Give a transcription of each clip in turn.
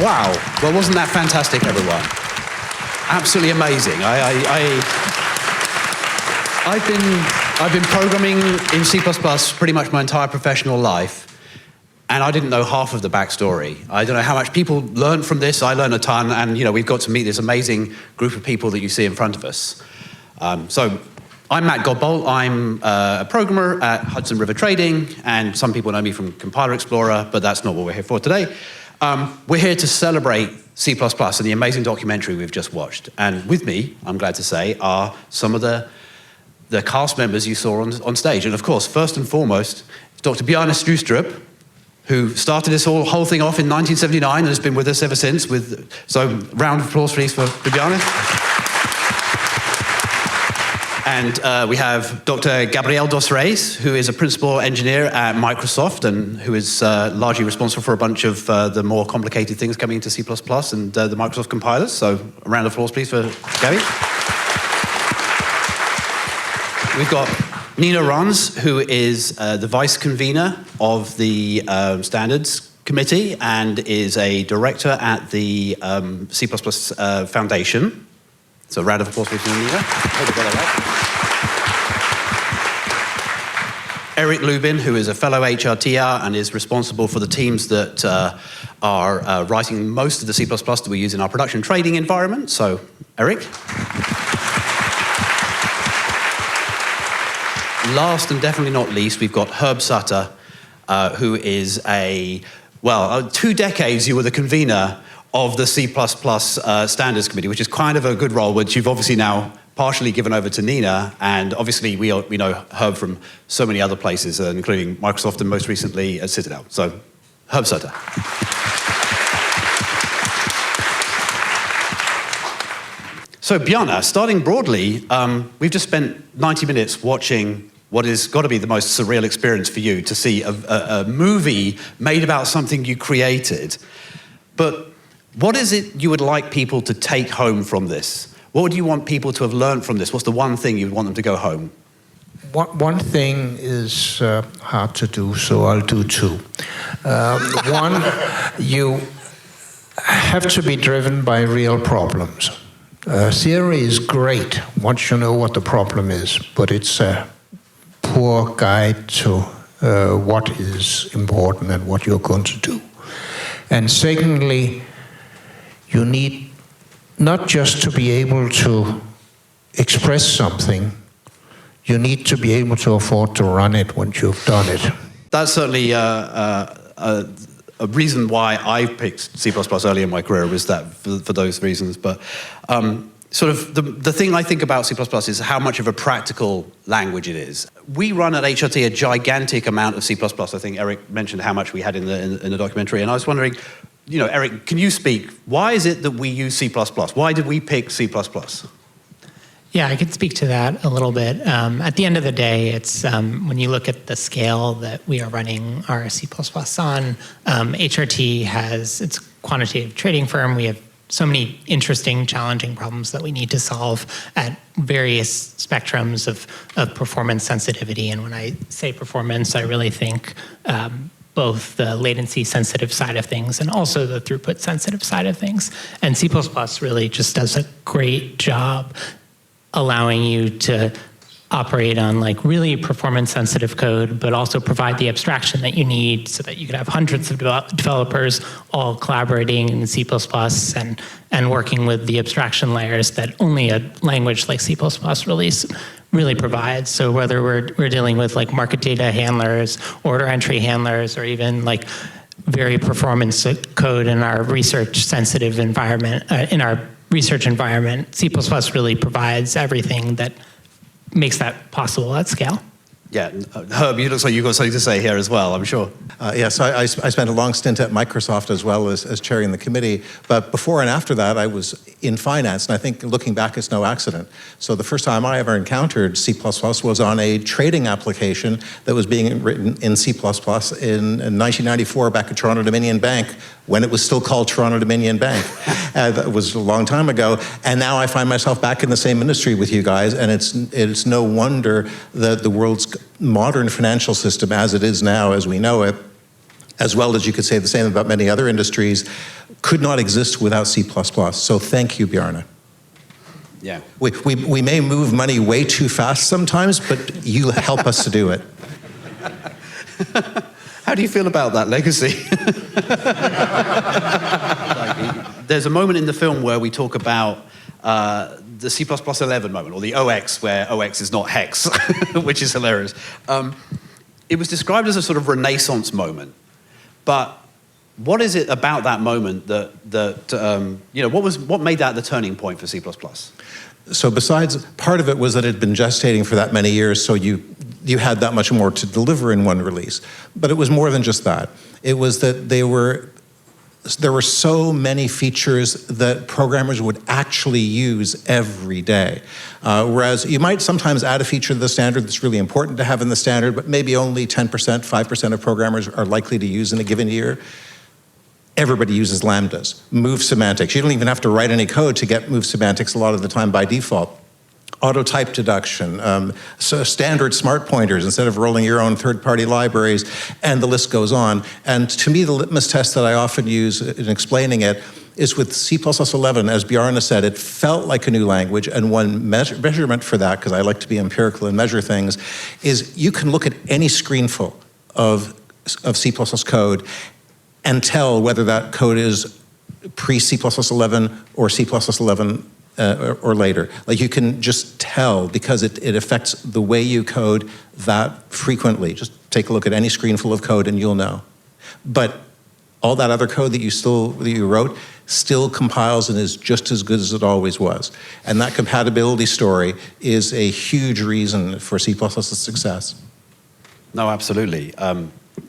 Wow. Well, wasn't that fantastic, everyone? Absolutely amazing. I've been programming in C++ pretty much my entire professional life, and I didn't know half of the backstory. I don't know how much people learn from this. I learned a ton, and we've got to meet this amazing group of people that you see in front of us. So I'm Matt Godbolt. I'm a programmer at Hudson River Trading, and some people know me from Compiler Explorer, but that's not what we're here for today. We're here to celebrate C++ and the amazing documentary we've just watched. And with me, I'm glad to say, are some of the cast members you saw on stage. And of course, first and foremost, Dr. Bjarne Stroustrup, who started this whole thing off in 1979 and has been with us ever since. So round of applause please for Bjarne. And we have Dr. Gabriel Dos Reis, who is a principal engineer at Microsoft and who is largely responsible for a bunch of the more complicated things coming into C++ and the Microsoft compilers. So a round of applause, please, for Gabby. We've got Nina Rons, who is the vice convener of the Standards Committee and is a director at the C++ Foundation. So a round of applause, please, for Nina. Hope you got that right. Eric Lubow, who is a fellow HRTR and is responsible for the teams that are writing most of the C++ that we use in our production trading environment. So, Eric. Last and definitely not least, we've got Herb Sutter, who is 2 decades you were the convener of the C++ Standards Committee, which is kind of a good role, which you've obviously now partially given over to Nina, and obviously we know Herb from so many other places, including Microsoft and most recently at Citadel. So, Herb Sutter. So, Bjarne, starting broadly, we've just spent 90 minutes watching what has got to be the most surreal experience for you, to see a movie made about something you created. But what is it you would like people to take home from this? What would you want people to have learned from this? What's the one thing you'd want them to go home? One thing is hard to do, so I'll do two. One, you have to be driven by real problems. Theory is great once you know what the problem is, but it's a poor guide to what is important and what you're going to do. And secondly, you need not just to be able to express something, you need to be able to afford to run it once you've done it. That's certainly a reason why I picked C++ early in my career, was that for those reasons. But sort of the thing I think about C++ is how much of a practical language it is. We run at HRT a gigantic amount of C++. I think Eric mentioned how much we had in the documentary, and I was wondering, Eric, can you speak? Why is it that we use C++? Why did we pick C++? Yeah, I could speak to that a little bit. At the end of the day, it's when you look at the scale that we are running our C++ on, HRT it's a quantitative trading firm. We have so many interesting, challenging problems that we need to solve at various spectrums of performance sensitivity. And when I say performance, I really think both the latency sensitive side of things and also the throughput sensitive side of things. And C++ really just does a great job allowing you to operate on really performance sensitive code, but also provide the abstraction that you need so that you could have hundreds of developers all collaborating in C++ and working with the abstraction layers that only a language like C++ really provides. So whether we're dealing with market data handlers, order entry handlers, or even very performance code in our research sensitive environment, in our research environment, C++ really provides everything that makes that possible at scale. Yeah, Herb, you look like you've got something to say here as well, I'm sure. Yes, I spent a long stint at Microsoft as well as chairing the committee, but before and after that I was in finance, and I think looking back it's no accident. So the first time I ever encountered C++ was on a trading application that was being written in C++ in 1994 back at Toronto Dominion Bank, when it was still called Toronto Dominion Bank. That was a long time ago, and now I find myself back in the same industry with you guys, and it's no wonder that the world's modern financial system as it is now, as we know it, as well as you could say the same about many other industries, could not exist without C++. So thank you, Bjarne. Yeah. We may move money way too fast sometimes, but you help us to do it. How do you feel about that legacy? There's a moment in the film where we talk about the C++11 moment, or the OX, where OX is not hex, which is hilarious. It was described as a sort of Renaissance moment, but what is it about that moment what made that the turning point for C++? So besides, part of it was that it had been gestating for that many years, so you had that much more to deliver in one release. But it was more than just that. It was that there were so many features that programmers would actually use every day. Whereas you might sometimes add a feature to the standard that's really important to have in the standard, but maybe only 10%, 5% of programmers are likely to use in a given year. Everybody uses lambdas. Move semantics. You don't even have to write any code to get move semantics a lot of the time by default. Auto type deduction, so standard smart pointers instead of rolling your own third-party libraries, and the list goes on. And to me, the litmus test that I often use in explaining it is with C++11, as Bjarne said, it felt like a new language, and one measurement for that, because I like to be empirical and measure things, is you can look at any screenful of C++ code and tell whether that code is pre-C++11 or C++11 or later. Like, you can just tell because it affects the way you code that frequently. Just take a look at any screenful of code and you'll know. But all that other code that you wrote still compiles and is just as good as it always was. And that compatibility story is a huge reason for C++'s success. No, absolutely.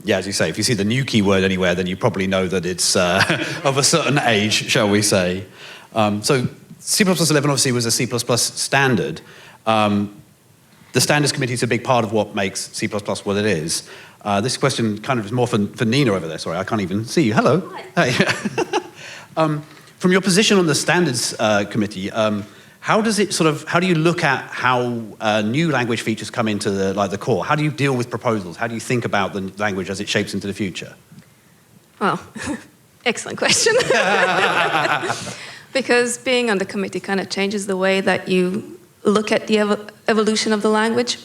Yeah, as you say, if you see the new keyword anywhere, then you probably know that it's of a certain age, shall we say. So C++11 obviously was a C++ standard. The standards committee is a big part of what makes C++ what it is. This question kind of is more for Nina over there. Sorry, I can't even see you. Hello. Hi. Hey. From your position on the standards committee, how do you look at how new language features come into the core? How do you deal with proposals? How do you think about the language as it shapes into the future? Well, excellent question. Because being on the committee kind of changes the way that you look at the evolution of the language.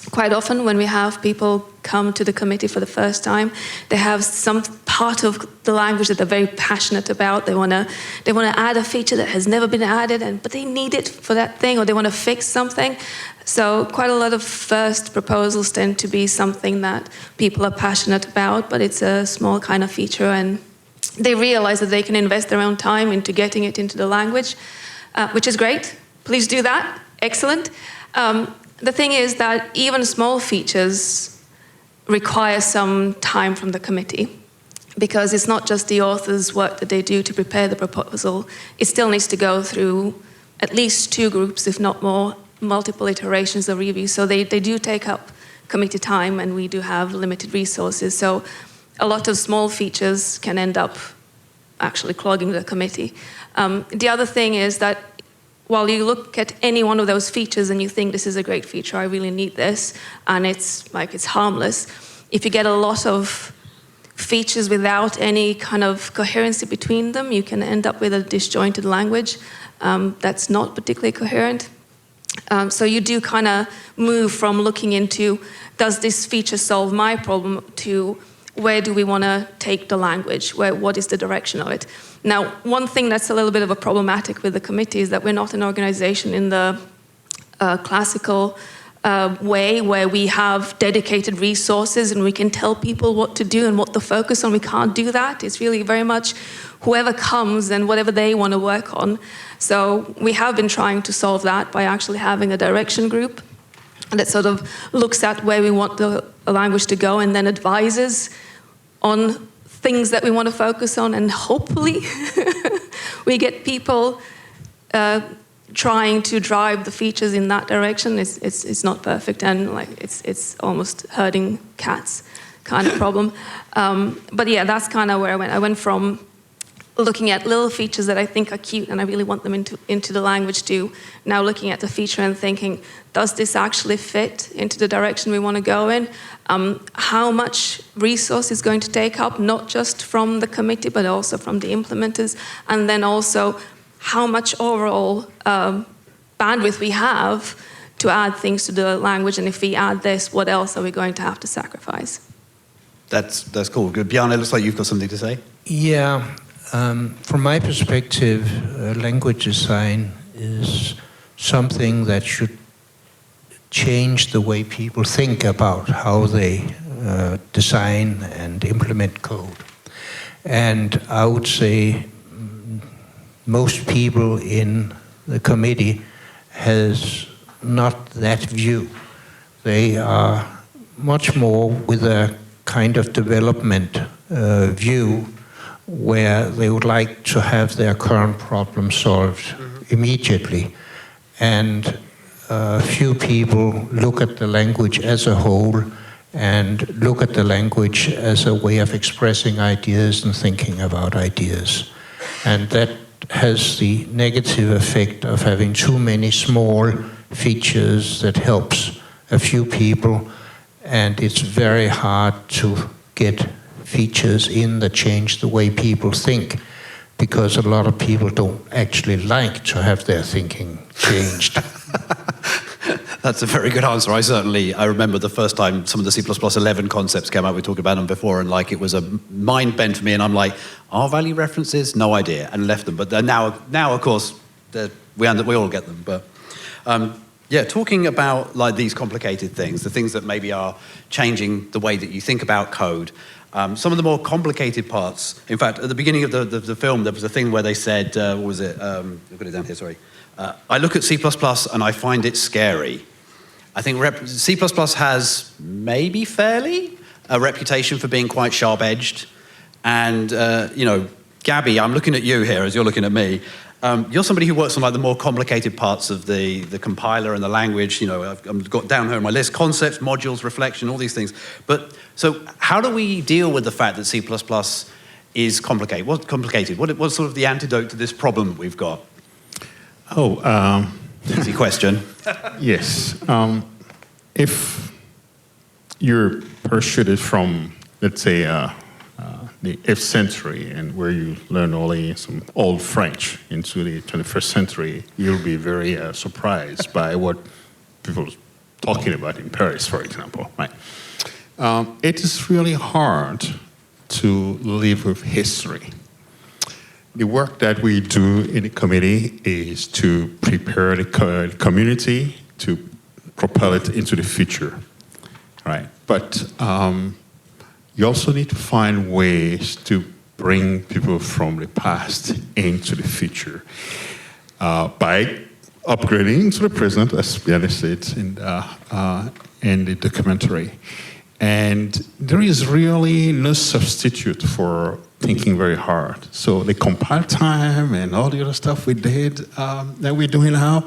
Quite often when we have people come to the committee for the first time, they have some part of the language that they're very passionate about. They want to add a feature that has never been added, but they need it for that thing, or they want to fix something. So quite a lot of first proposals tend to be something that people are passionate about, but it's a small kind of feature, and they realize that they can invest their own time into getting it into the language, which is great. Please do that. Excellent. The thing is that even small features require some time from the committee, because it's not just the author's work that they do to prepare the proposal. It still needs to go through at least 2 groups, if not more, multiple iterations of review. So they do take up committee time, and we do have limited resources. So a lot of small features can end up actually clogging the committee. The other thing is that while you look at any one of those features and you think this is a great feature, I really need this, and it's harmless, if you get a lot of features without any kind of coherency between them, you can end up with a disjointed language that's not particularly coherent. So you do kind of move from looking into, does this feature solve my problem, to where do we want to take the language? What is the direction of it? Now, one thing that's a little bit of a problematic with the committee is that we're not an organization in the classical way where we have dedicated resources and we can tell people what to do and what to focus on. We can't do that. It's really very much whoever comes and whatever they want to work on. So we have been trying to solve that by actually having a direction group that sort of looks at where we want the language to go and then advises on things that we want to focus on, and hopefully we get people trying to drive the features in that direction. It's not perfect, and it's almost herding cats kind of problem. But yeah, that's kind of where I went. I went from looking at little features that I think are cute and I really want them into the language, to now looking at the feature and thinking, does this actually fit into the direction we want to go in? How much resource is going to take up, not just from the committee, but also from the implementers? And then also, how much overall bandwidth we have to add things to the language, and if we add this, what else are we going to have to sacrifice? That's cool. Good. Bjarne, it looks like you've got something to say. Yeah. From my perspective, language design is something that should change the way people think about how they design and implement code. And I would say most people in the committee has not that view. They are much more with a kind of development view, where they would like to have their current problem solved immediately. And few people look at the language as a whole and look at the language as a way of expressing ideas and thinking about ideas. And that has the negative effect of having too many small features that helps a few people, and it's very hard to get features in that change the way people think, because a lot of people don't actually like to have their thinking changed. That's a very good answer. I remember the first time some of the C++11 concepts came out. We talked about them before, and like it was a mind bend for me. And I'm like, are value references? No idea, and left them. But now of course, we all get them. But yeah, talking about like these complicated things, the things that maybe are changing the way that you think about code. Some of the more complicated parts. In fact, at the beginning of the film, there was a thing where they said, what was it? I've got it down here. Sorry. I look at C++ and I find it scary. I think C++ has maybe fairly a reputation for being quite sharp-edged. And, you know, Gabby, I'm looking at you here as you're looking at me. You're somebody who works on like the more complicated parts of the compiler and the language. You know, I've got down here on my list, concepts, modules, reflection, all these things. But so how do we deal with the fact that C++ is complicated? What's complicated? What's sort of the antidote to this problem we've got? Easy question. Yes. If you're parachuted from, let's say, the 8th century, and where you learn only some old French, into the 21st century, you'll be very surprised by what people are talking about in Paris, for example. Right? It is really hard to live with history. The work that we do in the committee is to prepare the community to propel it into the future, right? But you also need to find ways to bring people from the past into the future by upgrading to the present, as Bjarne said in the documentary. And there is really no substitute for thinking very hard. So the compile time and all the other stuff we did, that we're doing now,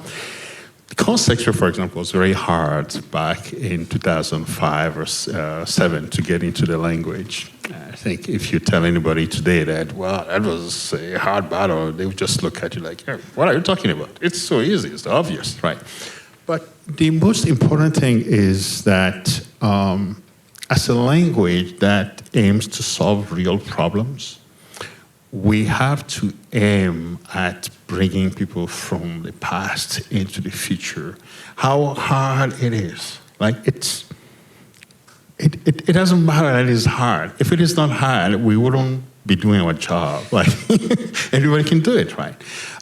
the code sector, for example, was very hard back in 2005 or 7 to get into the language. I think if you tell anybody today that, well, that was a hard battle, they would just look at you like, hey, what are you talking about? It's so easy, it's obvious, right? But the most important thing is that as a language that aims to solve real problems, we have to aim at bringing people from the past into the future. How hard it is. Like, it doesn't matter that it is hard. If it is not hard, we wouldn't be doing our job. Like, everybody can do it, right?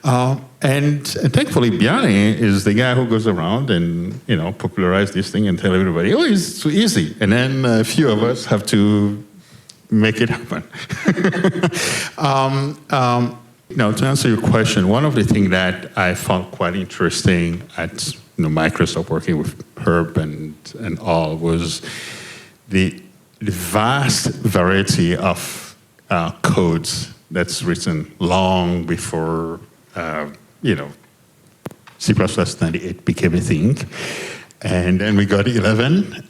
And thankfully, Bjarne is the guy who goes around and, you know, popularize this thing and tell everybody, oh, it's too easy. And then a few of us have to make it happen. Now, to answer your question, one of the things that I found quite interesting at Microsoft, working with Herb and all, was the vast variety of codes that's written long before C++ 98 became a thing. And then we got 11,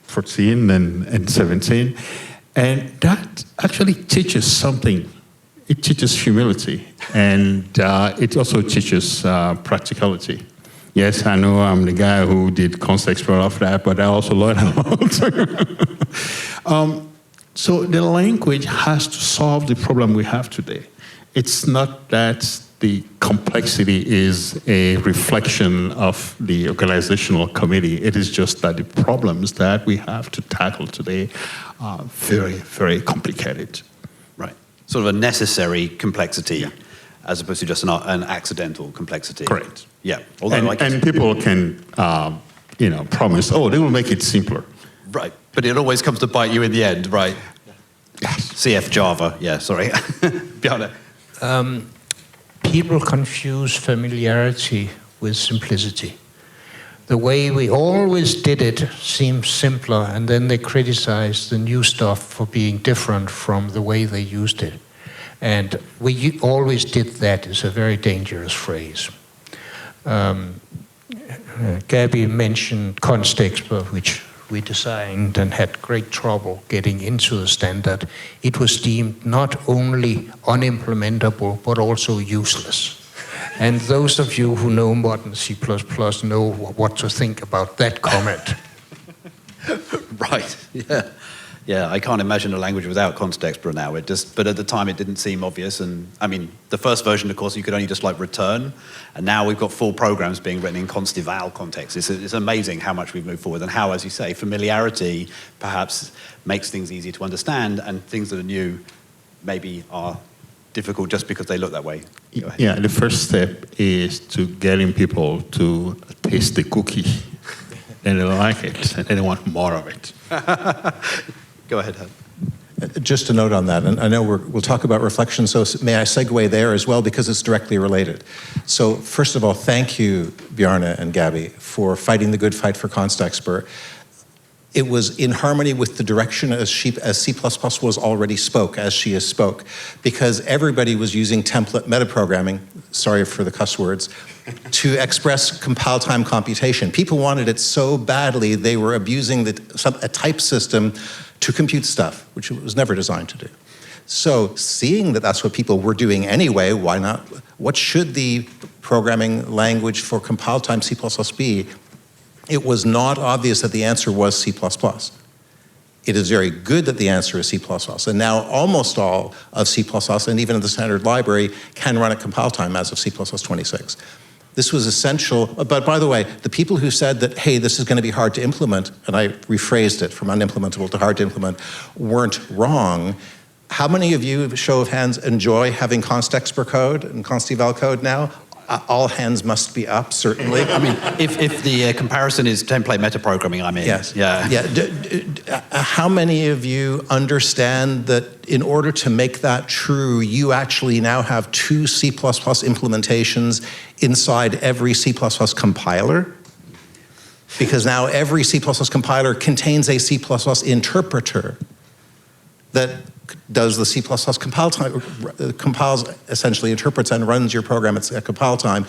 14, and 17. And that actually teaches something it teaches humility, and it also teaches practicality. Yes, I know I'm the guy who did context for all of that, but I also learned a lot. So the language has to solve the problem we have today. It's not that the complexity is a reflection of the organizational committee. It is just that the problems that we have to tackle today are very, very complicated. Right. Sort of a necessary complexity, as opposed to just an accidental complexity. Correct. Yeah. Although And people can, promise, they will make it simpler. Right. But it always comes to bite you in the end, right? Yes. CF Java. Yeah, sorry. Bjarne. People confuse familiarity with simplicity. The way we always did it seems simpler, and then they criticize the new stuff for being different from the way they used it. And we always did that is a very dangerous phrase. Gabby mentioned Constexpert, which we designed and had great trouble getting into the standard. It was deemed not only unimplementable, but also useless. And those of you who know modern C++ know what to think about that comment. Right, yeah. Yeah, I can't imagine a language without Constexpert now. But at the time it didn't seem obvious. And I mean, the first version, of course, you could only just return. And now we've got full programs being written in const-eval context. It's amazing how much we've moved forward and how, as you say, familiarity perhaps makes things easier to understand, and things that are new maybe are difficult just because they look that way. Yeah, the first step is to getting people to taste the cookie. Then they like it, and they want more of it. Go ahead, Herb. Just a note on that, and I know we'll talk about reflection, so may I segue there as well, because it's directly related. So first of all, thank you, Bjarne and Gabby, for fighting the good fight for Constexpert. It was in harmony with the direction as C++ was already as she has spoke, because everybody was using template metaprogramming, sorry for the cuss words, to express compile time computation. People wanted it so badly, they were abusing a type system to compute stuff, which it was never designed to do. So seeing that that's what people were doing anyway, why not? What should the programming language for compile time C++ be? It was not obvious that the answer was C++. It is very good that the answer is C++. And now almost all of C++, and even in the standard library, can run at compile time as of C++ 26. This was essential, but by the way, the people who said that, hey, this is going to be hard to implement, and I rephrased it from unimplementable to hard to implement, weren't wrong. How many of you, show of hands, enjoy having Constexpert code and const-eval code now? All hands must be up, certainly. I mean, if the comparison is template metaprogramming, I'm in. Yes. Yeah. How many of you understand that in order to make that true, you actually now have 2 C++ implementations inside every C++ compiler? Because now every C++ compiler contains a C++ interpreter that does the C++ compile time, compiles, essentially interprets and runs your program at compile time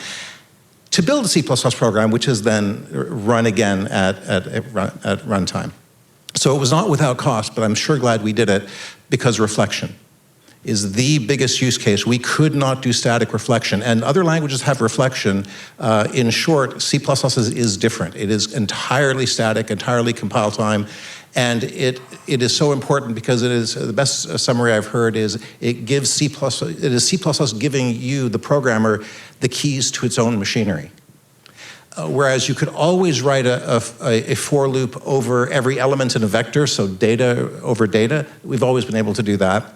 to build a C++ program, which is then run again at runtime. So it was not without cost, but I'm sure glad we did it, because reflection is the biggest use case. We could not do static reflection, and other languages have reflection. In short, C++ is different. It is entirely static, entirely compile time, and it is so important because it is the best summary I've heard is it gives C++. It is C++ giving you, the programmer, the keys to its own machinery. Whereas you could always write a for loop over every element in a vector, so data over data. We've always been able to do that.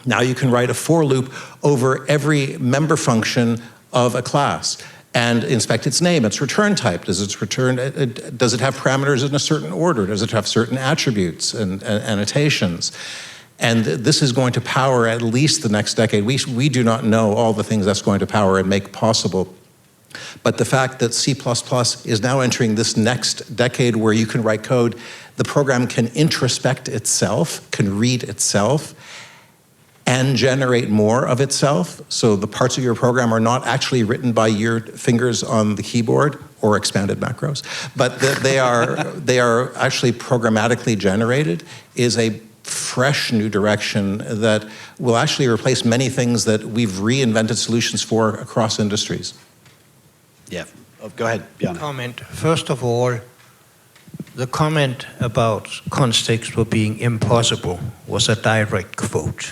Now you can write a for loop over every member function of a class and inspect its name, its return type. Does it have parameters in a certain order? Does it have certain attributes and annotations? And this is going to power at least the next decade. We do not know all the things that's going to power and make possible. But the fact that C++ is now entering this next decade where you can write code, the program can introspect itself, can read itself, and generate more of itself. So the parts of your program are not actually written by your fingers on the keyboard or expanded macros, but they are actually programmatically generated, is a fresh new direction that will actually replace many things that we've reinvented solutions for across industries. Yeah, go ahead, Bjarne. Comment. First of all, the comment about Constexpo being impossible was a direct quote.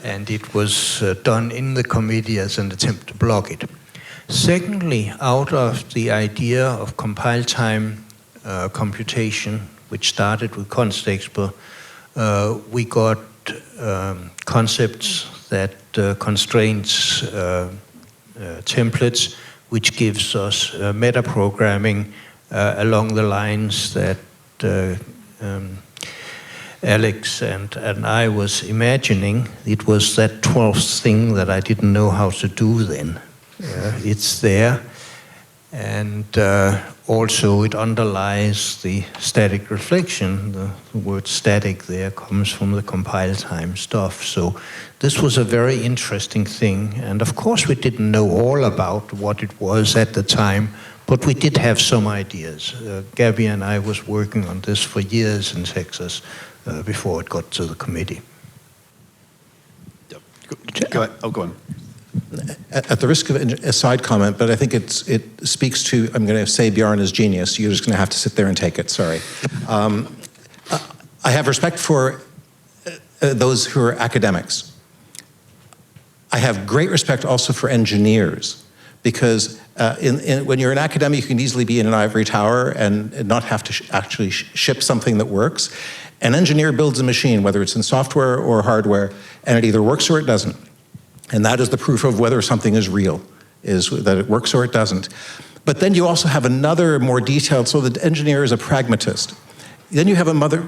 And it was done in the committee as an attempt to block it. Secondly, out of the idea of compile time computation, which started with Constexpo, we got concepts that constraints templates, which gives us metaprogramming along the lines that Alex and I was imagining. It was that 12th thing that I didn't know how to do then. It's there, and also it underlies the static reflection. The word static there comes from the compile time stuff. So this was a very interesting thing, and of course we didn't know all about what it was at the time, but we did have some ideas. Gabby and I was working on this for years in Texas before it got to the committee. Go ahead. Oh, go on. At the risk of a side comment, but I think it speaks to, I'm going to say Bjarne's genius. You're just going to have to sit there and take it, sorry. I have respect for those who are academics. I have great respect also for engineers, because when you're an academic, you can easily be in an ivory tower and not have to actually ship something that works. An engineer builds a machine, whether it's in software or hardware, and it either works or it doesn't. And that is the proof of whether something is real, is that it works or it doesn't. But then you also have another more detailed, so the engineer is a pragmatist. Then you have another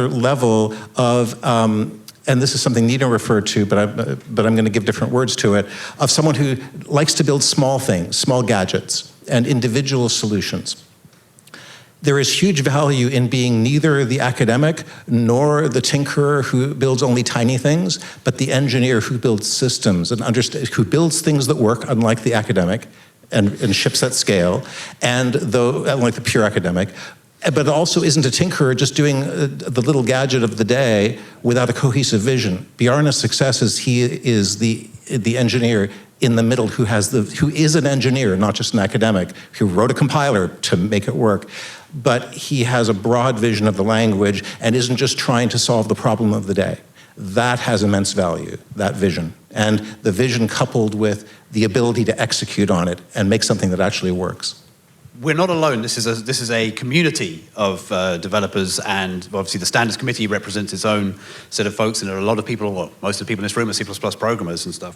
level of, and this is something Nina referred to, but I'm going to give different words to it, of someone who likes to build small things, small gadgets, and individual solutions. There is huge value in being neither the academic nor the tinkerer who builds only tiny things, but the engineer who builds systems and who builds things that work, unlike the academic, and ships at scale, and unlike the pure academic, but also isn't a tinkerer just doing the little gadget of the day without a cohesive vision. Bjarne's success is he is the engineer in the middle who is an engineer, not just an academic, who wrote a compiler to make it work. But he has a broad vision of the language and isn't just trying to solve the problem of the day. That has immense value, that vision. And the vision coupled with the ability to execute on it and make something that actually works. We're not alone. This is a community of developers, and obviously the Standards Committee represents its own set of folks, and there are a lot of people, well, most of the people in this room are C++ programmers and stuff.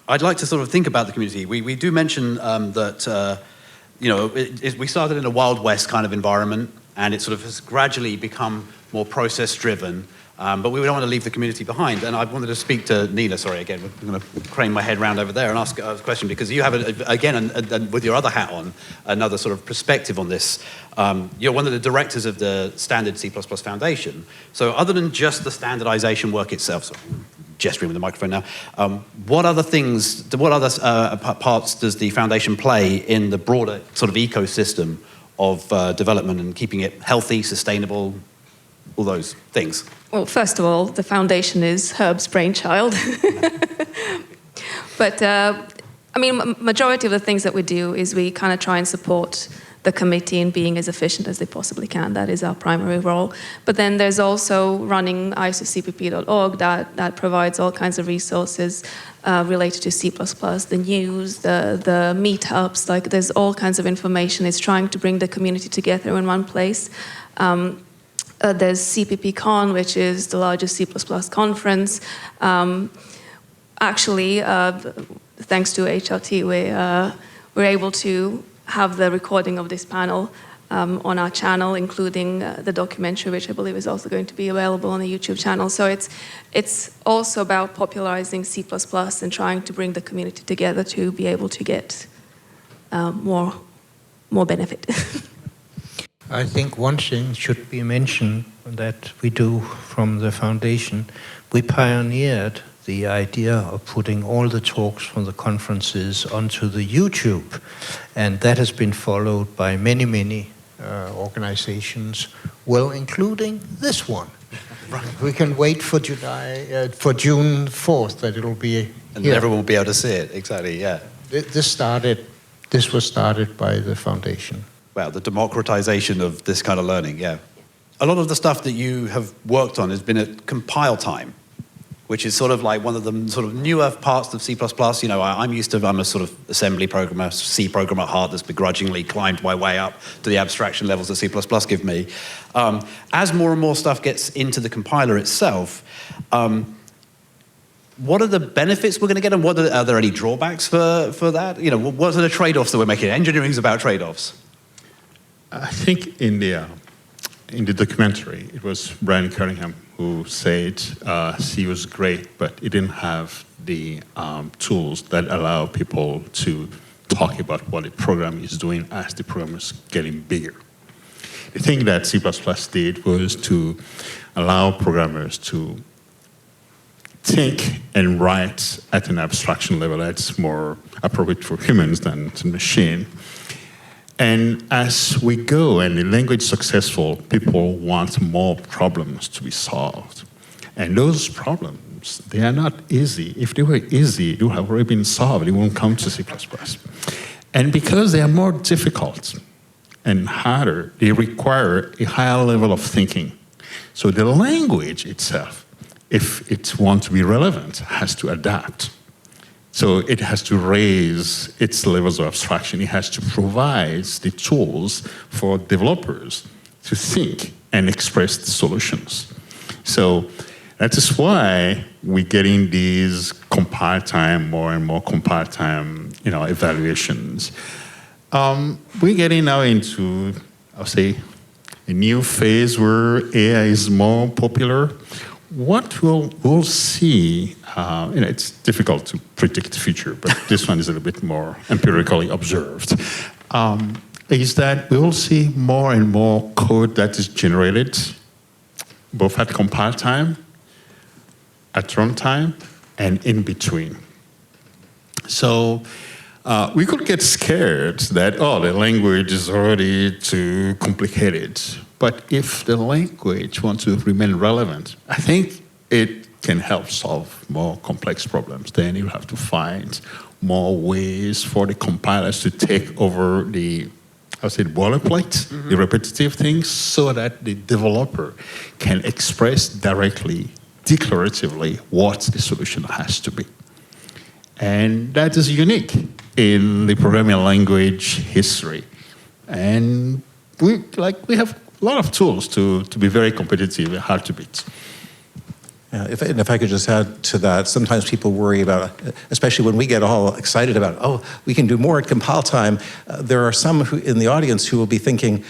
I'd like to sort of think about the community. We do mention that we started in a Wild West kind of environment, and it sort of has gradually become more process-driven. But we don't want to leave the community behind. And I wanted to speak to Nina, sorry, again, I'm going to crane my head round over there and ask a question, because you have, again, with your other hat on, another sort of perspective on this. You're one of the directors of the Standard C++ Foundation. So other than just the standardization work itself, so gesturing with the microphone now, what other parts does the foundation play in the broader sort of ecosystem of development and keeping it healthy, sustainable, all those things? Well, first of all, the foundation is Herb's brainchild. But, majority of the things that we do is we kind of try and support the committee in being as efficient as they possibly can. That is our primary role. But then there's also running isocpp.org that provides all kinds of resources related to C++, the news, the meetups, like there's all kinds of information. It's trying to bring the community together in one place. There's CPPCon, which is the largest C++ conference. Thanks to HRT, we're able to have the recording of this panel on our channel, including the documentary, which I believe is also going to be available on the YouTube channel. So it's also about popularizing C++ and trying to bring the community together to be able to get more benefit. I think one thing should be mentioned that we do from the foundation. We pioneered the idea of putting all the talks from the conferences onto the YouTube, and that has been followed by many organizations, well, including this one. We can wait for June 4th that it'll be And here. everyone will be able to see it, exactly, yeah. This was started by the foundation. Well, the democratization of this kind of learning, yeah. A lot of the stuff that you have worked on has been at compile time, which is sort of like one of the sort of newer parts of C++. You know, I'm a sort of assembly programmer, C programmer at heart that's begrudgingly climbed my way up to the abstraction levels that C++ give me. As more and more stuff gets into the compiler itself, what are the benefits we're going to get, and are there any drawbacks for that? You know, what are the trade-offs that we're making? Engineering is about trade-offs. I think in the documentary, it was Brian Cunningham who said C was great, but it didn't have the tools that allow people to talk about what the program is doing as the program is getting bigger. The thing that C++ did was to allow programmers to think and write at an abstraction level that's more appropriate for humans than to machine. And as we go and the language is successful, people want more problems to be solved. And those problems, they are not easy. If they were easy, they would have already been solved. They won't come to C++. And because they are more difficult and harder, they require a higher level of thinking. So the language itself, if it wants to be relevant, has to adapt. So it has to raise its levels of abstraction. It has to provide the tools for developers to think and express the solutions. So that is why we're getting these compile time, more and more compile time, evaluations. We're getting now into, I'll say, a new phase where AI is more popular. What we'll see, it's difficult to predict the future, but this one is a little bit more empirically observed, is that we will see more and more code that is generated, both at compile time, at runtime, and in between. So we could get scared that, the language is already too complicated. But if the language wants to remain relevant, I think it can help solve more complex problems. Then you have to find more ways for the compilers to take over the boilerplate, the repetitive things, so that the developer can express directly, declaratively, what the solution has to be. And that is unique in the programming language history. And we have a lot of tools to be very competitive and hard to beat. Yeah, if I could just add to that, sometimes people worry about, especially when we get all excited about, we can do more at compile time. There are some in the audience who will be thinking,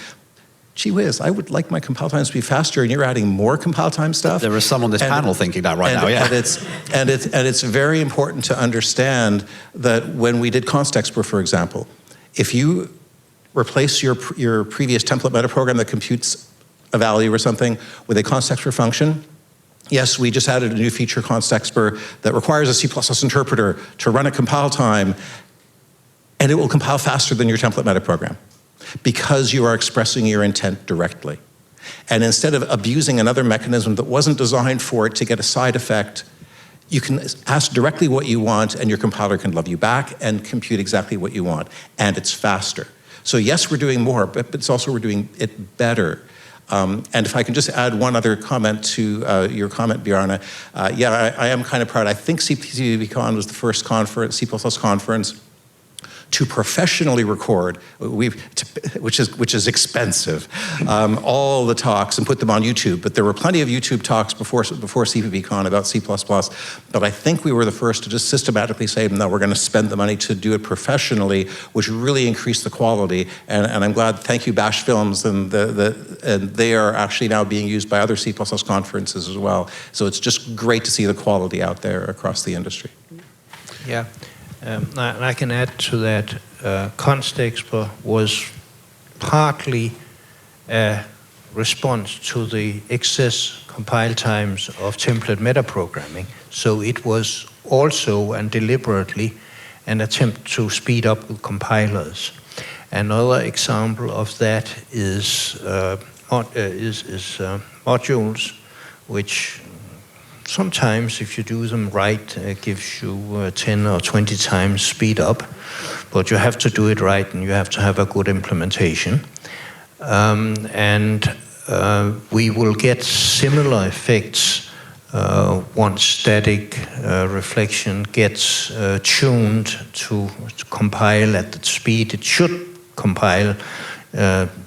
gee whiz, I would like my compile times to be faster, and you're adding more compile time stuff. There is some on this panel thinking that now, yeah. And it's very important to understand that when we did constexpr, for example, if you replace your previous template meta program that computes a value or something with a constexpr function. Yes, we just added a new feature, constexpr, that requires a C++ interpreter to run at compile time, and it will compile faster than your template meta program because you are expressing your intent directly. And instead of abusing another mechanism that wasn't designed for it to get a side effect, you can ask directly what you want, and your compiler can love you back and compute exactly what you want, and it's faster. So yes, we're doing more, but it's also we're doing it better. And if I can just add one other comment to your comment, Bjarne. I am kind of proud. I think CPCon was the first conference, C++ conference, to professionally record, which is expensive, all the talks and put them on YouTube. But there were plenty of YouTube talks before CPCon about C++. But I think we were the first to just systematically say, no, we're going to spend the money to do it professionally, which really increased the quality. And I'm glad. Thank you, Bash Films, and they are actually now being used by other C++ conferences as well. So it's just great to see the quality out there across the industry. Yeah. I can add to that, constexpr was partly a response to the excess compile times of template metaprogramming. So it was also and deliberately an attempt to speed up with compilers. Another example of that is modules, which sometimes, if you do them right, gives you 10 or 20 times speed up. But you have to do it right, and you have to have a good implementation. We will get similar effects once static reflection gets tuned to compile at the speed it should compile,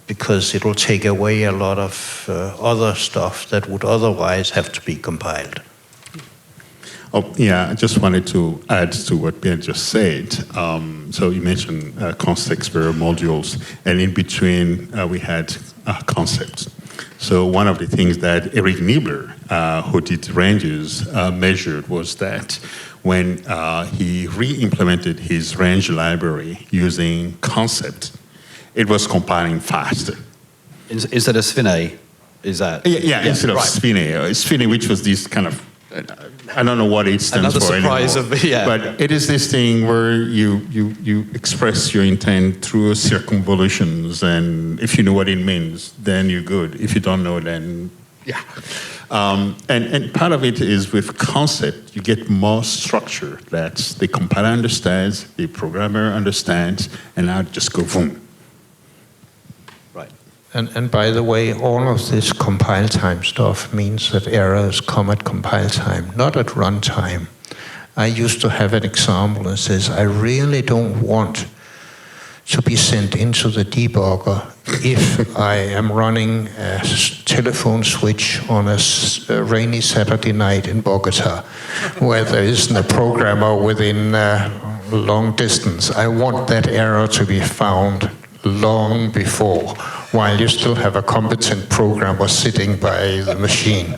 because it will take away a lot of other stuff that would otherwise have to be compiled. Oh, yeah, I just wanted to add to what Bjarne just said. So you mentioned context-aware modules, and in between we had concepts. So one of the things that Eric Lubow, who did ranges, measured was that when he re-implemented his range library using concept, it was compiling faster. Instead of Spinne, is that? Yeah, instead of Spinne. Spinne, which was this kind of, I don't know what it stands for anymore. Another surprise of, But it is this thing where you express your intent through circumvolutions, and if you know what it means, then you're good. If you don't know, then yeah. And part of it is with concept, you get more structure that the compiler understands, the programmer understands, and now just go boom. Right. And by the way, all of this compile time stuff means that errors come at compile time, not at runtime. I used to have an example that says, I really don't want to be sent into the debugger if I am running a telephone switch on a rainy Saturday night in Bogota, where there isn't a programmer within long distance. I want that error to be found long before, while you still have a competent programmer sitting by the machine.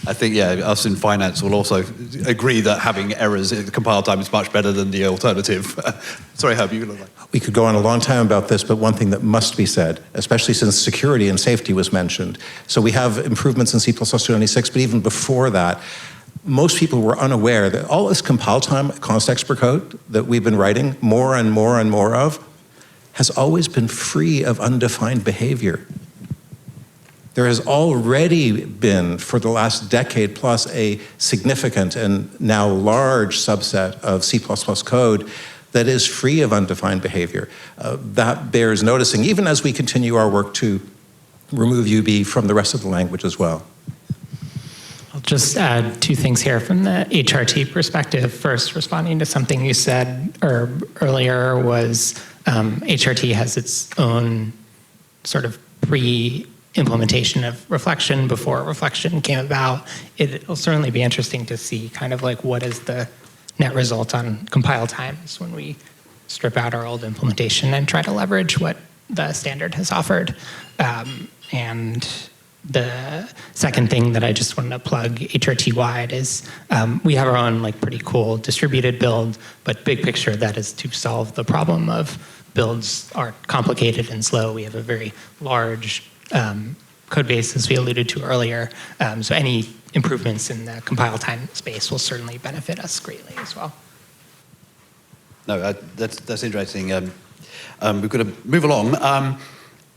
I think, yeah, us in finance will also agree that having errors in compile time is much better than the alternative. Sorry, Herb, you look like... We could go on a long time about this, but one thing that must be said, especially since security and safety was mentioned. So we have improvements in C++296, but even before that, most people were unaware that all this compile time context per code that we've been writing more and more and more of has always been free of undefined behavior. There has already been, for the last decade plus, a significant and now large subset of C++ code that is free of undefined behavior. That bears noticing, even as we continue our work to remove UB from the rest of the language as well. I'll just add two things here from the HRT perspective. First, responding to something you said earlier was HRT has its own sort of pre-implementation of reflection before reflection came about. It'll certainly be interesting to see kind of like what is the net result on compile times when we strip out our old implementation and try to leverage what the standard has offered. And the second thing that I just wanted to plug HRT-wide is we have our own like pretty cool distributed build, but big picture that is to solve the problem of builds are complicated and slow. We have a very large code base, as we alluded to earlier. So any improvements in the compile time space will certainly benefit us greatly as well. No, that's interesting. We've got to move along.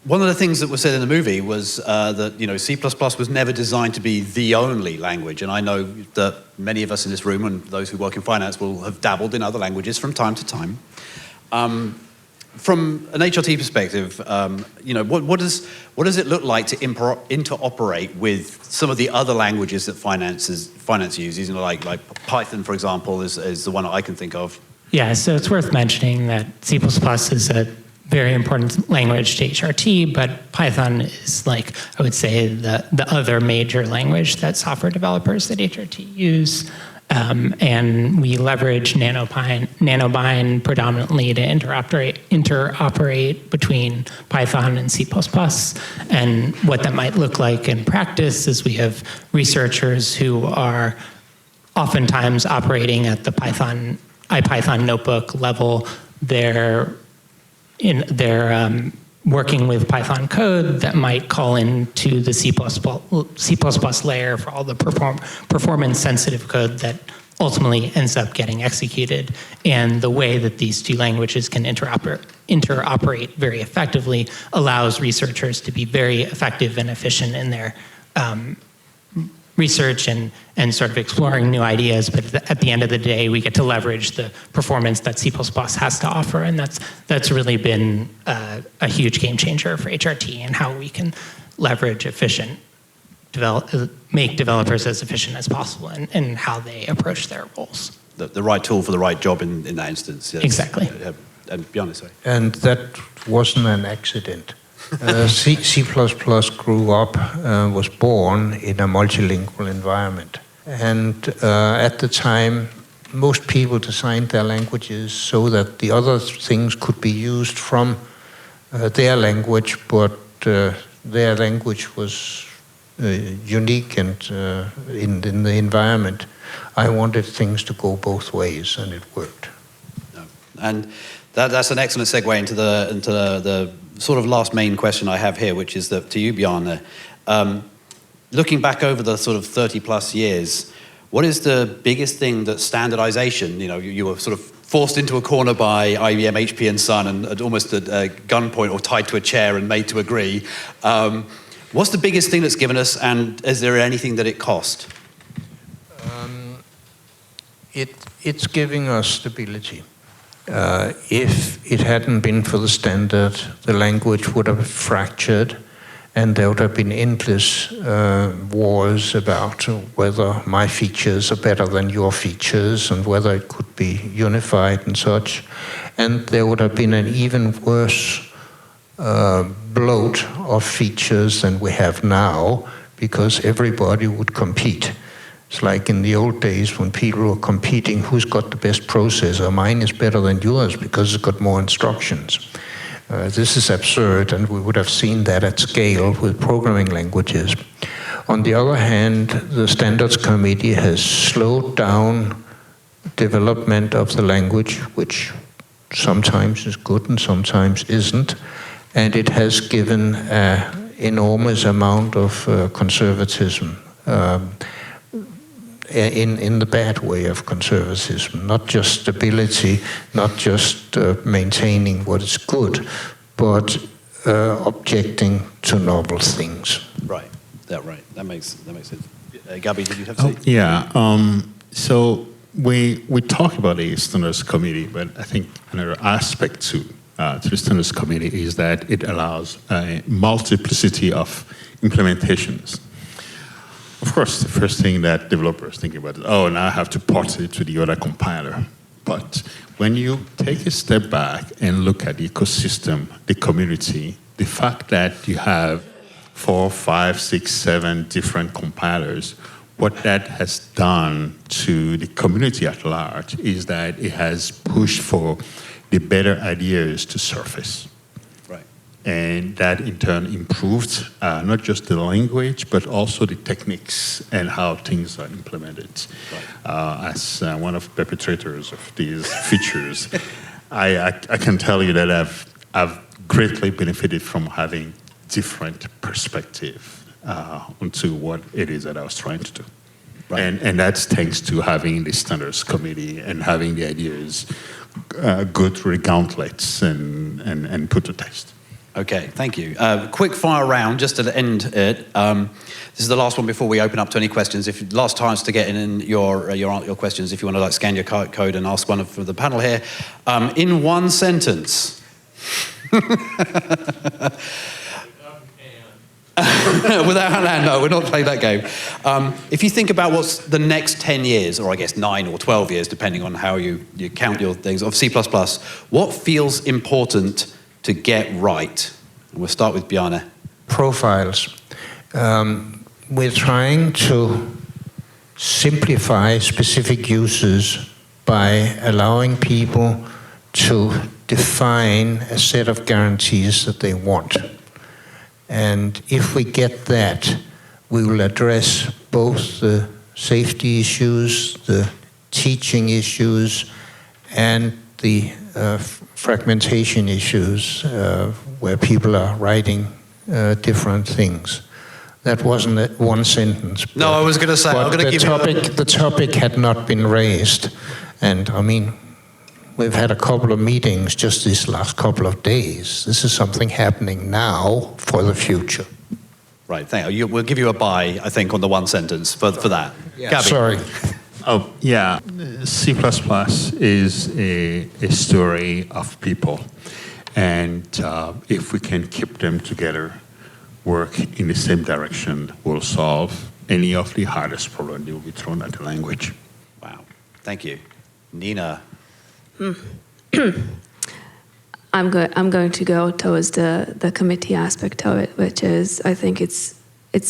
One of the things that was said in the movie was that C++ was never designed to be the only language, and I know that many of us in this room and those who work in finance will have dabbled in other languages from time to time. From an HRT perspective, what does it look like to interoperate with some of the other languages that finance uses? Like Python, for example, is the one that I can think of. Yeah, so it's worth mentioning that C++ is a very important language to HRT, but Python is like, I would say, the other major language that software developers at HRT use. And we leverage Nanobind predominantly to interoperate between Python and C++. And what that might look like in practice is we have researchers who are oftentimes operating at the IPython notebook level. They're working with Python code that might call into the C++ layer for all the performance-sensitive code that ultimately ends up getting executed. And the way that these two languages can interoperate very effectively allows researchers to be very effective and efficient in their research and sort of exploring new ideas. But at the end of the day, we get to leverage the performance that C++ has to offer. And that's really been a huge game changer for HRT and how we can leverage make developers as efficient as possible in how they approach their roles. The right tool for the right job in that instance. Yes. Exactly. And Bjarne, sorry. And that wasn't an accident. C++ grew up, was born in a multilingual environment. And at the time, most people designed their languages so that the other things could be used from their language, but their language was unique and in the environment. I wanted things to go both ways, and it worked. No. And that's an excellent segue into the sort of last main question I have here, which is to you, Bjarne. Looking back over the sort of 30 plus years, what is the biggest thing that standardization, you were sort of forced into a corner by IBM, HP and Son and almost at gunpoint or tied to a chair and made to agree. What's the biggest thing that's given us, and is there anything that it cost? It's giving us stability. If it hadn't been for the standard, the language would have fractured, and there would have been endless wars about whether my features are better than your features and whether it could be unified and such. And there would have been an even worse bloat of features than we have now, because everybody would compete. It's like in the old days when people were competing, who's got the best processor? Mine is better than yours because it's got more instructions. This is absurd, and we would have seen that at scale with programming languages. On the other hand, the Standards Committee has slowed down development of the language, which sometimes is good and sometimes isn't, and it has given an enormous amount of conservatism. In the bad way of conservatism, not just stability, not just maintaining what is good, but objecting to novel things. Right. That makes sense. Gabi, did you have to say? Yeah. So we talk about the Standards Committee, but I think another aspect to the Standards Committee is that it allows a multiplicity of implementations. Of course, the first thing that developers think about is, now I have to port it to the other compiler. But when you take a step back and look at the ecosystem, the community, the fact that you have 4, 5, 6, 7 different compilers, what that has done to the community at large is that it has pushed for the better ideas to surface. And that in turn improved not just the language, but also the techniques and how things are implemented. Right. As one of the perpetrators of these features, I can tell you that I've greatly benefited from having different perspective onto what it is that I was trying to do. Right. And that's thanks to having the Standards Committee and having the ideas go through the gauntlets and put to test. Okay, thank you. Quick fire round, just to end it. This is the last one before we open up to any questions. Last chance to get in your questions. If you want to scan your code and ask one of the panel here, in one sentence. Without a hand, no, we're not playing that game. If you think about what's the next 10 years, or I guess 9 or 12 years, depending on how you count your things, of C++, what feels important to get right? And we'll start with Bjarne. Profiles. We're trying to simplify specific uses by allowing people to define a set of guarantees that they want. And if we get that, we will address both the safety issues, the teaching issues, and the fragmentation issues where people are writing different things. That wasn't one sentence. No, I was going to say, I'm going to give you... The topic had not been raised. And, I mean, we've had a couple of meetings just these last couple of days. This is something happening now for the future. Right, thank you. We'll give you a bye, I think, on the one sentence for that. Yeah. Gabby. Sorry. Oh, yeah. C++ is a story of people. And if we can keep them together, work in the same direction, we'll solve any of the hardest problems that will be thrown at the language. Wow, thank you. Nina. I'm going to go towards the committee aspect of it, which is, I think it's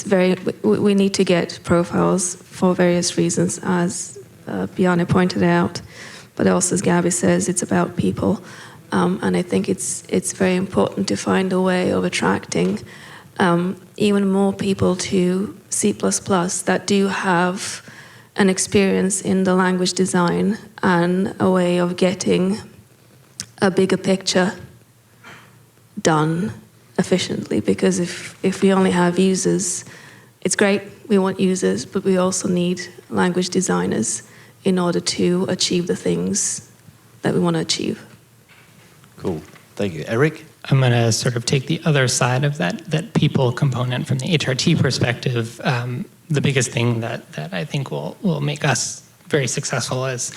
very, we need to get profiles for various reasons, as Bjarne pointed out, but also, as Gabby says, it's about people. And I think it's very important to find a way of attracting even more people to C++ that do have an experience in the language design and a way of getting a bigger picture done efficiently. Because if we only have users, it's great, we want users, but we also need language designers in order to achieve the things that we want to achieve. Cool, thank you. Eric? I'm going to sort of take the other side of that people component from the HRT perspective. The biggest thing that I think will make us very successful is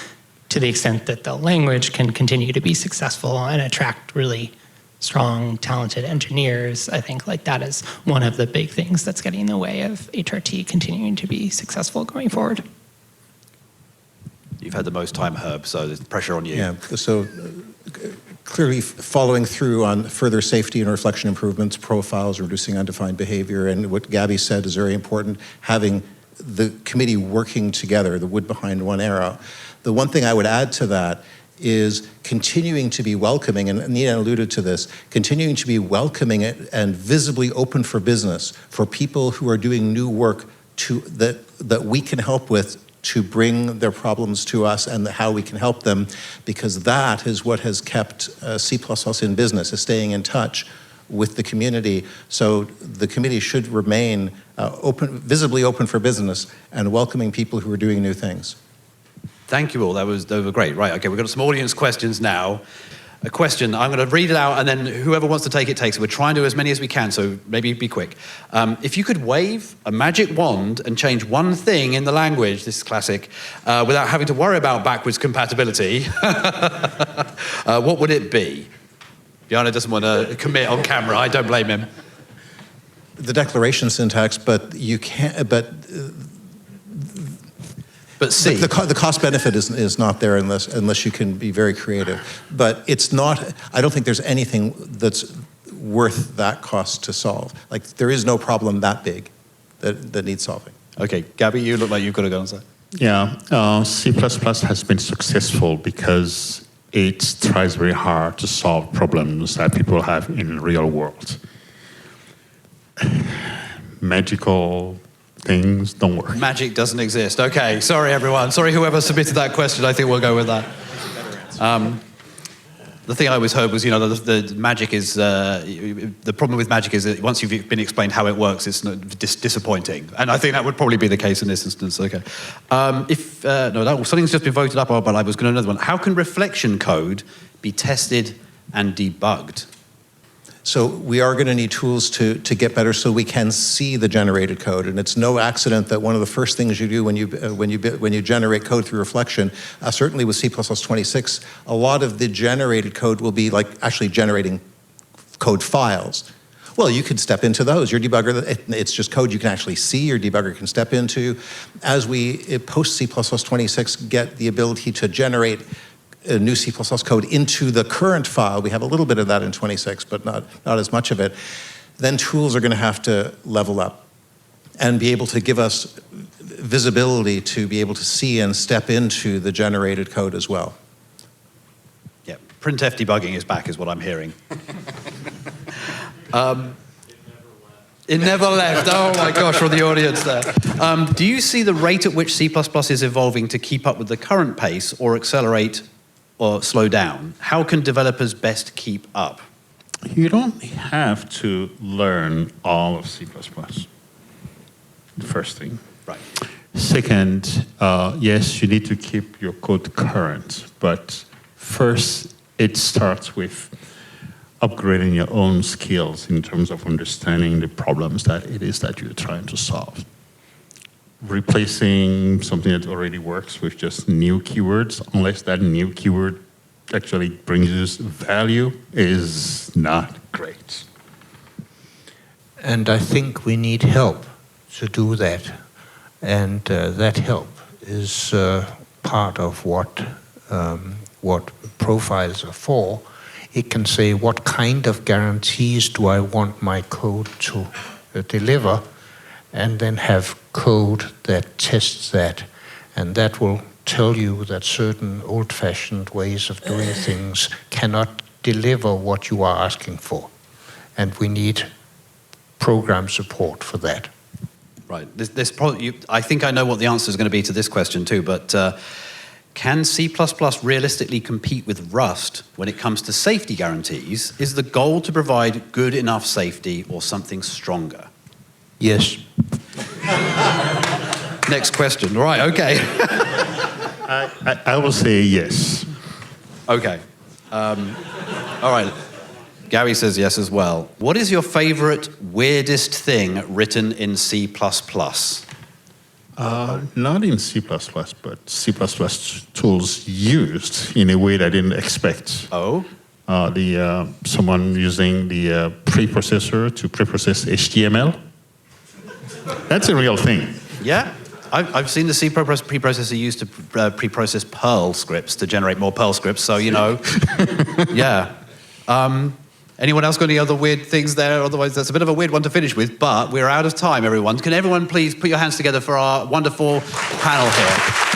to the extent that the language can continue to be successful and attract really strong, talented engineers. I think like that is one of the big things that's getting in the way of HRT continuing to be successful going forward. You've had the most time, Herb, so there's pressure on you. Yeah, so clearly following through on further safety and reflection improvements, profiles, reducing undefined behavior, and what Gabby said is very important, having the committee working together, the wood behind one arrow. The one thing I would add to that is continuing to be welcoming, and Nina alluded to this, continuing to be welcoming and visibly open for business for people who are doing new work that we can help with, to bring their problems to us and how we can help them, because that is what has kept C++ in business, is staying in touch with the community. So the committee should remain visibly open for business and welcoming people who are doing new things. Thank you all, those were great. Right, okay, we've got some audience questions now. A question, I'm going to read it out and then whoever wants to take it takes it. We're trying to do as many as we can, so maybe be quick. If you could wave a magic wand and change one thing in the language, this is classic, without having to worry about backwards compatibility, what would it be? Bjarne doesn't want to commit on camera, I don't blame him. The declaration syntax, but you can't, but C. The cost benefit is not there unless you can be very creative. But it's not, I don't think there's anything that's worth that cost to solve. Like, there is no problem that big that needs solving. Okay, Gabby, you look like you've got to go on that. Yeah, C++ has been successful because it tries very hard to solve problems that people have in the real world. Magical things don't work. Magic doesn't exist. Okay, sorry everyone. Sorry whoever submitted that question. I think we'll go with that. The thing I always heard was, the magic is, the problem with magic is that once you've been explained how it works, it's disappointing. And I think that would probably be the case in this instance. Okay. Something's just been voted up, but I was going to another one. How can reflection code be tested and debugged? So we are going to need tools to get better so we can see the generated code. And it's no accident that one of the first things you do when you generate code through reflection, certainly with C++26, a lot of the generated code will be like actually generating code files. Well, you could step into those. Your debugger, it's just code you can actually see, your debugger can step into. As we, post C++26, get the ability to generate a new C++ code into the current file. We have a little bit of that in 26, but not as much of it. Then tools are going to have to level up and be able to give us visibility to be able to see and step into the generated code as well. Yeah, printf debugging is back, is what I'm hearing. It never left. Oh my gosh, from the audience there. Do you see the rate at which C++ is evolving to keep up with the current pace or accelerate or slow down? How can developers best keep up? You don't have to learn all of C++. first thing. Right. Second, yes, you need to keep your code current, but first, it starts with upgrading your own skills in terms of understanding the problems that it is that you're trying to solve. Replacing something that already works with just new keywords, unless that new keyword actually brings you value, is not great. And I think we need help to do that. And that help is part of what profiles are for. It can say, what kind of guarantees do I want my code to deliver? And then have code that tests that. And that will tell you that certain old-fashioned ways of doing things cannot deliver what you are asking for. And we need program support for that. Right. I think I know what the answer is going to be to this question too, but can C++ realistically compete with Rust when it comes to safety guarantees? Is the goal to provide good enough safety or something stronger? Yes. Next question. Right, okay. I will say yes. Okay. All right. Gary says yes as well. What is your favorite, weirdest thing written in C++? Not in C++, but C++ tools used in a way that I didn't expect. Oh? Someone using the preprocessor to preprocess HTML. That's a real thing. Yeah? I've seen the C preprocessor used to preprocess Perl scripts to generate more Perl scripts, so, you know, yeah. Anyone else got any other weird things there? Otherwise, that's a bit of a weird one to finish with, but we're out of time, everyone. Can everyone please put your hands together for our wonderful panel here?